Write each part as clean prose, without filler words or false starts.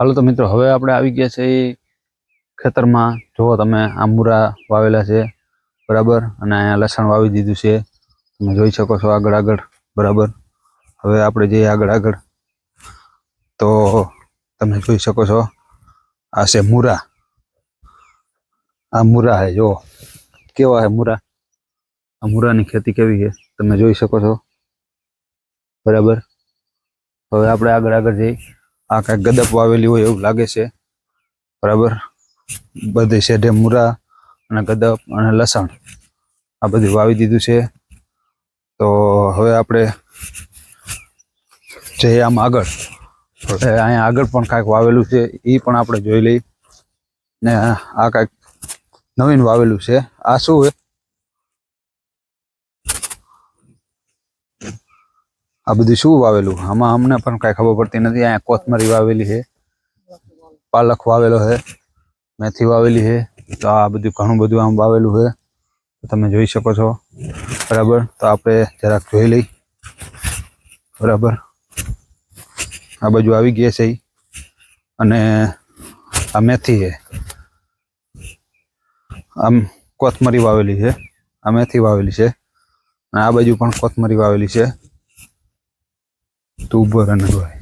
હાલો તો મિત્રો, હવે આપણે આવી ગયા છે ખેતરમાં. જુઓ તમે, આ મૂરા વાવેલા છે બરાબર, અને અહીંયા લસણ વાવી દીધું છે. તમે જોઈ શકો છો આગળ આગળ બરાબર. હવે આપણે જઈએ આગળ તો તમે જોઈ શકો છો આ છે મૂરા. આ મૂરા છે, જો કેવા છે મૂરા. આ મૂરાની ખેતી કેવી છે તમે જોઈ શકો છો બરાબર. હવે આપણે આગળ જઈ. આ કાંઈક ગદપ વાવેલી હોય એવું લાગે છે બરાબર. બધી શેઢે મૂરા અને ગદપ અને લસણ આ બધું વાવી દીધું છે. તો હવે આપણે જઈએ આમ આગળ. હવે અહીંયા આગળ પણ કાંઈક વાવેલું છે, એ પણ આપણે જોઈ લઈ. ને આ કાંઈક નવીન વાવેલું છે. આ શું છે? આ બધું શું વાવેલું? આમાં અમને પણ કાંઈ ખબર પડતી નથી. અહીંયા કોથમરી વાવેલી છે, પાલક વાવેલો છે, મેથી વાવેલી છે. તો આ બધું ઘણું બધું આમ વાવેલું છે, તમે જોઈ શકો છો બરાબર. તો આપણે જરાક જોઈ લઈ બરાબર. આ બાજુ આવી ગયા છે અને આ મેથી છે. આમ કોથમરી વાવેલી છે, આ મેથી વાવેલી છે, અને આ બાજુ પણ કોથમરી વાવેલી છે. તું ઉભો રહે ભાઈ.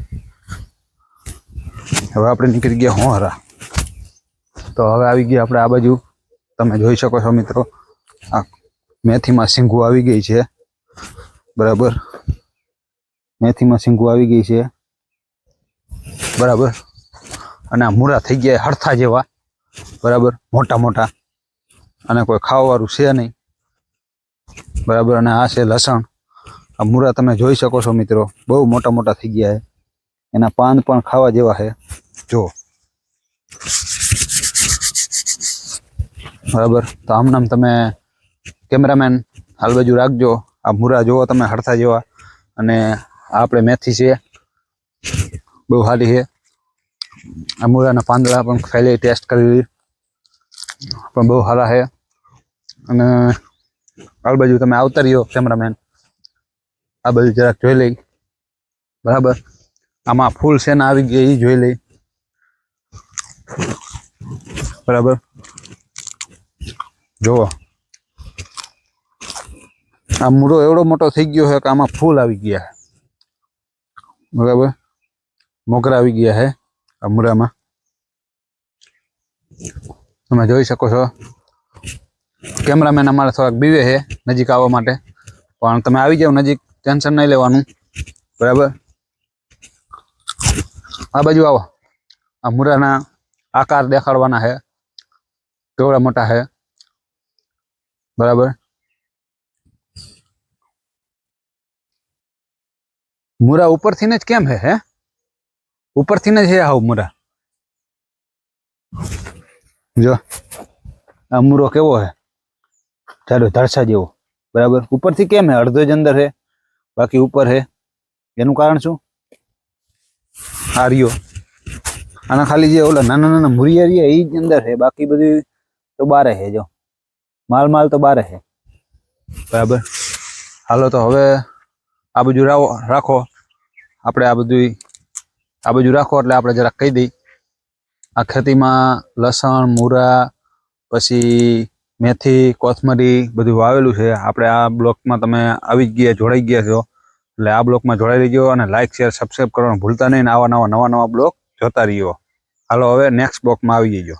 હવે આપણે નીકળી ગયા હોહરા. તો હવે આવી ગયા આપણે આ બાજુ. તમે જોઈ શકો છો મિત્રો, આ મેથીમાં સિંગુ આવી ગઈ છે બરાબર. મેથીમાં સિંગુ આવી ગઈ છે બરાબર. અને આ મૂરા થઈ ગયા હરથા જેવા બરાબર, મોટા મોટા, અને કોઈ ખાવાવાળું છે નહીં બરાબર. અને આ છે લસણ. આ મૂરા તમે જોઈ શકો છો મિત્રો, બહુ મોટા મોટા થઈ ગયા છે. એના પાન પણ ખાવા જેવા છે, જો બરાબર. તો આમ તમે કેમેરામેન હાલ બાજુ રાખજો. આ મૂરા જુઓ તમે, હરથા જેવા. અને આપણે મેથી છે, બહુ સારી છે. આ મૂરાના પાંદડા પણ ખાઈ ટેસ્ટ કરી પણ બહુ સારા છે. અને હાલ બાજુ તમે આવતા રહ્યો કેમેરામેન, આ બધું જરાક જોઈ લઈ બરાબર. આમાં ફૂલ છે ને આવી ગયા એ જોઈ લઈ બરાબર. જુઓ, આ મૂળો એવડો મોટો થઈ ગયો છે કે આમાં ફૂલ આવી ગયા છે બરાબર. મોગરા આવી ગયા છે આ મૂળામાં, તમે જોઈ શકો છો. કેમેરામેન અમારે થોડાક બીવે છે નજીક આવવા માટે, પણ તમે આવી જાઓ નજીક, ટેન્શન નહીં લેવાનું બરાબર. આ બાજુ આવો. આ મૂળાના આકાર દેખાડવાના છે, કેવડા મોટા છે બરાબર. મૂળા ઉપરથી ને જ કેમ છે? હે, ઉપરથી ને જ છે આવ મૂળા. જો આ મૂળો કેવો છે, ચાલો ધરસા જેવો બરાબર. ઉપરથી કેમ છે? અડધો જ અંદર છે, બાકી ઉપર છે. એનું કારણ શું? આ રહ્યો, આના ખાલી જે ઓલા નાના નાના મૂળિયા રહ્યા એ જ અંદર છે, બાકી બધી તો બારે છે. જો માલ તો બારે છે બરાબર. હાલો તો હવે આ બાજુ રાખો. આપણે આ બાજુ રાખો એટલે આપણે જરાક કહી દઈ. આ ખેતીમાં લસણ, મૂરા, પછી મેથી, કોથમરી બધું વાવેલું છે. આપણે આ બ્લોકમાં તમે આવી ગયા, જોડાઈ ગયા છો, એટલે આ બ્લોકમાં જોડાઈ લેજો. અને લાઇક, શેર, સબસ્ક્રાઈબ કરવાનું ભૂલતા નહીં. આવા નવા બ્લોક જોતા રહીજો. હાલો હવે નેક્સ્ટ બ્લોકમાં આવી જજો.